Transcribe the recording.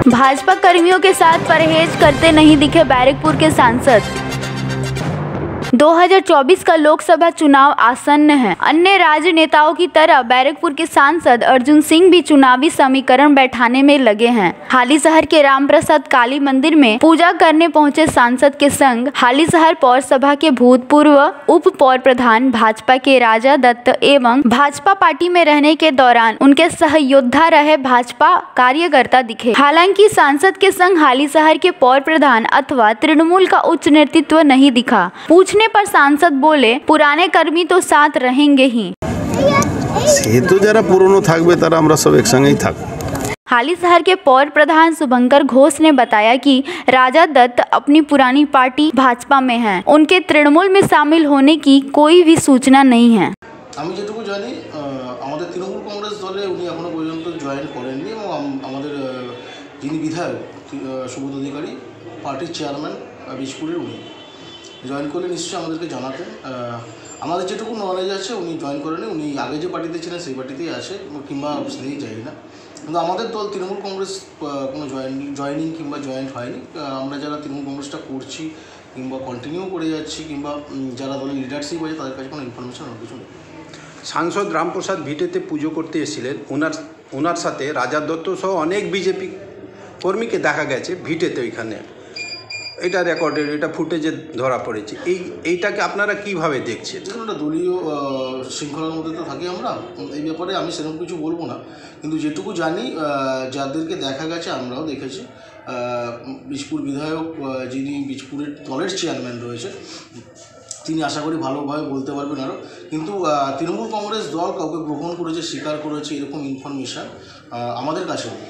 भाजपा कर्मियों के साथ परहेज करते नहीं दिखे बैरकपुर के सांसद। 2024 का लोकसभा चुनाव आसन्न है। अन्य राजनेताओं की तरह बैरकपुर के सांसद अर्जुन सिंह भी चुनावी समीकरण बैठाने में लगे हैं। हाली शहर के रामप्रसाद काली मंदिर में पूजा करने पहुंचे सांसद के संग हाली शहर पौर सभा के भूतपूर्व उप पौर प्रधान भाजपा के राजा दत्त एवं भाजपा पार्टी में रहने के दौरान उनके सहयोद्धा रहे भाजपा कार्यकर्ता दिखे। हालांकि सांसद के संग हाली शहर के पौर प्रधान अथवा तृणमूल का उच्च नेतृत्व नहीं दिखा। पूछने पर सांसद बोले, पुराने कर्मी तो साथ रहेंगे ही। से तो जरा पुरानो थाकबे तारा हमरा सब एक संगे ही थाक। हाली शहर के पौर प्रधान शुभंकर घोष ने बताया कि राजा दत्त अपनी पुरानी पार्टी भाजपा में हैं। उनके तृणमूल में शामिल होने की कोई भी सूचना नहीं है। আমি যেটুকু জানি আমাদের তৃণমূল কংগ্রেস দলে উনি এখনো পর্যন্ত জয়েন করেননি এবং আমাদের যিনি বিধায়ক সুবোধ অধিকারী পার্টির চেয়ারম্যান বীজপুরের উনি জয়েন করলে নিশ্চয়ই আমাদেরকে জানাতেন। আমাদের যেটুকু নলেজ আছে উনি জয়েন করেনি, উনি আগে যে পার্টিতে ছিলেন সেই পার্টিতেই আসে কিংবা সেটাই যাই না। কিন্তু আমাদের দল তৃণমূল কংগ্রেস কোনো জয়েনিং কিংবা জয়েন্ট হয়নি। আমরা যারা তৃণমূল কংগ্রেসটা করছি কিংবা কন্টিনিউ করে যাচ্ছি কিংবা যারা দলের লিডারশিপ আছে তাদের কাছে কোনো ইনফরমেশন আর কিছু নেই। সাংসদ রামপ্রসাদ ভিটেতে পুজো করতে এসেছিলেন। ওনার সাথে রাজা দত্ত সহ অনেক বিজেপি কর্মীকে দেখা গেছে ভিটেতে। ওইখানে এটা রেকর্ডেড, এটা ফুটেজে ধরা পড়েছে। এইটাকে আপনারা কিভাবে দেখছেন? দেখুন, একটা দলীয় শৃঙ্খলার মধ্যে তো থাকি আমরা, এই ব্যাপারে আমি সেরকম কিছু বলবো না। কিন্তু যেটুকু জানি যাদেরকে দেখা গেছে আমরাও দেখেছি। বীজপুর বিধায়ক যিনি বীজপুরের দলের চেয়ারম্যান রয়েছে তিনি আশা করি ভালোভাবে বলতে পারবেন আরও। কিন্তু তৃণমূল কংগ্রেস দল কাউকে গ্রহণ করেছে, স্বীকার করেছে এরকম ইনফরমেশান আমাদের কাছে নেই।